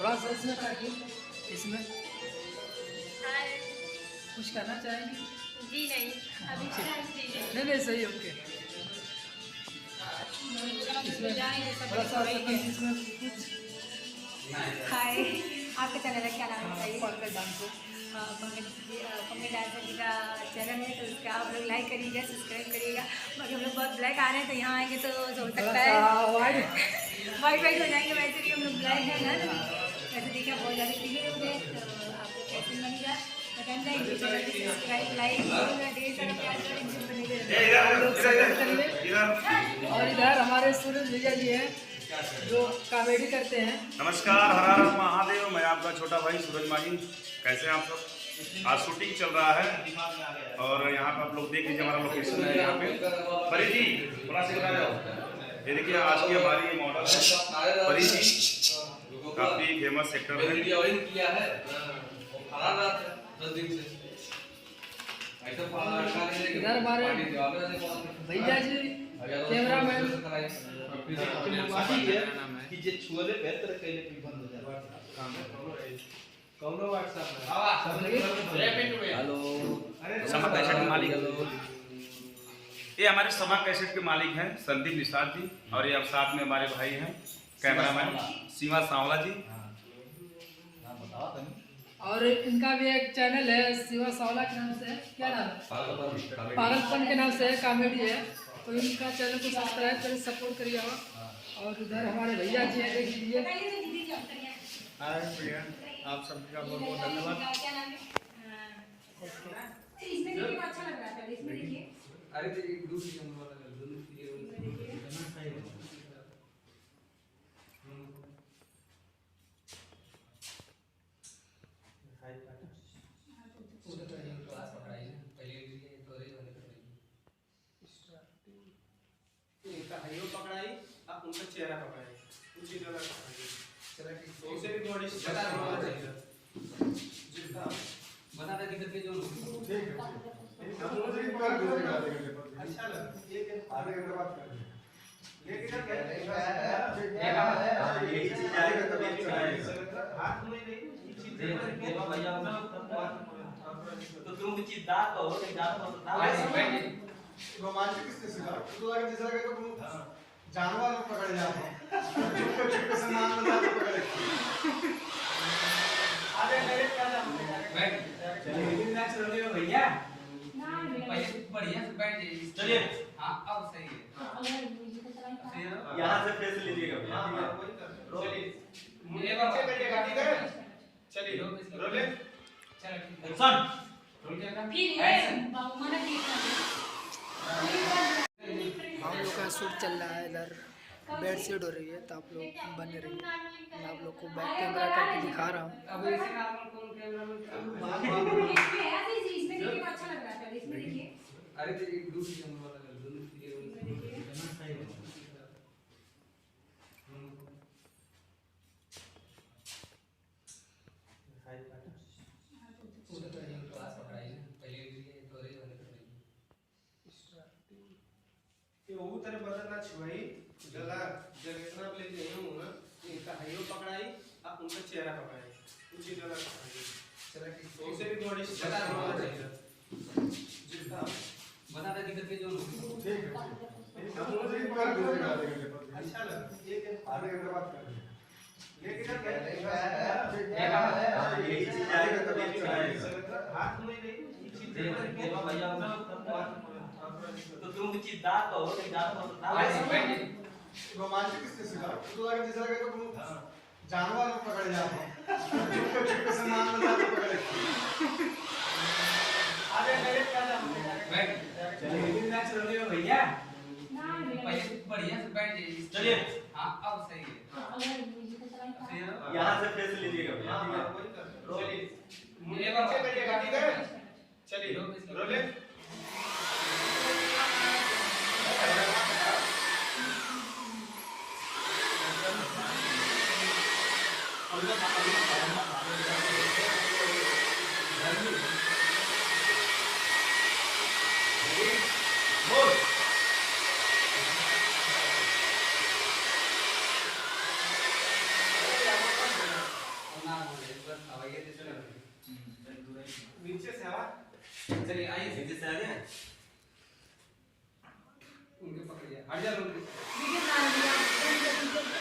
थोड़ा सा इसमें रखिए, इसमें हाय। कुछ करना चाहेंगे? जी नहीं, अभी नहीं नहीं सही, ओके। इसमें थोड़ा सा इसमें कुछ हाय, आपका चैनल है, क्या नाम है बताइए? पंकज डांस है। पंकज डांसर जी का चैनल है, तो उसका आप लोग लाइक करिएगा, सब्सक्राइब करिएगा। बाकी हम लोग बहुत ब्लैक आ रहे हैं, तो यहाँ आएंगे तो हो सकता है वाइट वाइट हो जाएंगे। वैसे भी हम लोग ब्लैक है ना, वैसे देखिए बहुत ज़्यादा क्लियर हो गए। तो आपको कैसे बनेगा बताना, सब्सक्राइब लाइक ढेर सारा प्यार करें, और इधर हमारे सूरज भैया जी हैं जो कॉमेडी करते हैं। नमस्कार, हर हर महादेव। मैं आपका छोटा भाई सूरज माही। कैसे हैं आप सब? आज शूटिंग चल रहा है और यहाँ पे आप लोग देख लीजिए, हमारा लोकेशन है यहाँ पे। परी जी थोड़ा सा बता जाओ। ये देखिए आज की हमारी ये मॉडल है परी जी, काफी फेमस एक्टर है। इधर हमारे भैया जी कैमरामैन कि जे छुअले बेहतर कइले कि बंद हो जाए काम कौनो व्हाट्सएप हेलो समा कैसेट के मालिक, ये हमारे समा कैसेट के मालिक हैं संदीप निषाद जी, और ये अब साथ में हमारे भाई हैं कैमरामैन सीमा सांवला जी। और इनका भी एक चैनल है शिवा सावला के नाम से है। क्या नाम है? पागलपन के नाम से है, कॉमेडी है। तो इनका चैनल को सब्सक्राइब करें, सपोर्ट करिए आप। और इधर हमारे भैया जी हैं, देख लीजिए। हाय प्रिया, आप सबका बहुत बहुत धन्यवाद। इसमें देखिए अच्छा लग रहा है, इसमें देखिए अरे तो एक दूसरी नंबर वाला कर दो, पकड़ाई आप उनका चेहरा पकड़ाई उसी जगह पकड़ाई। चला ठीक तो उसे भी बॉडी बता दो जितना बता दे दिक्कत जो ठीक है हम लोग एक बार दिखा देंगे। अच्छा लगा ये आधे घंटे बाद कर लेकिन यही चीज आएगा तभी हाथ में नहीं चीज देवा भैया तो तुम चीज दांत हो नहीं दांत हो रोमांचक किसने सिखा तो लगा जैसा लगा तो जानवर को पकड़ जाते हैं चुपके से नाम बता के पकड़े। अरे मेरे क्या नाम है बैठ चलिए लेकिन नेक्स्ट रोने में भैया पहले बढ़िया से बैठ जाइए। चलिए हां अब सही है यहां से फेस लीजिएगा भैया। चलिए ये बात करिएगा ठीक है। चलिए रोले चलो एक्शन रोल कैमरा फिर ये बाबूमाना की हम लोग का शूट चल रहा है, इधर बेड शीट हो रही है, तो आप लोग बने रहिए। मैं आप लोग को बैक कैमरा करके दिखा रहा हूँ। अब ऐसे नॉर्मल कौन कैमरा में इसमें देखिए अच्छा लग रहा है, इसमें देखिए अरे तो एक दूसरी नंबर वाला कर दो ये वो तेरे बदन ना छुआई जला जगह ले नहीं हूं ना इनका हाइयो पकड़ाई आप उनका चेहरा पकड़ाई उसी जगह पकड़ाई। चला ठीक तो उसे भी बॉडी बता दो जितना बता दे दिक्कत जो ठीक है हम लोग एक बार दिखा देंगे। अच्छा लगा ये आधे घंटे बाद कर लेकिन यही चीज आएगा तभी हाथ में नहीं चीज देवा भैया तो तुम चीज दांत हो नहीं दांत हो रोमांचक किसने सिखा तो लगा जैसा लगा तो जानवर को पकड़ जाते हैं चुपके से नाम बता के पकड़े। अरे मेरे क्या नाम है बैठ चलिए लेकिन नेक्स्ट रोने में भैया पहले बढ़िया से बैठ जाइए। चलिए हां अब सही है यहां से फेस लीजिएगा भैया। चलिए ये बात करिएगा ठीक है। चलिए रोले नीचे से आवा चलिए आइए सीधे से आ जाए। उनके पकड़िए हट जा लोग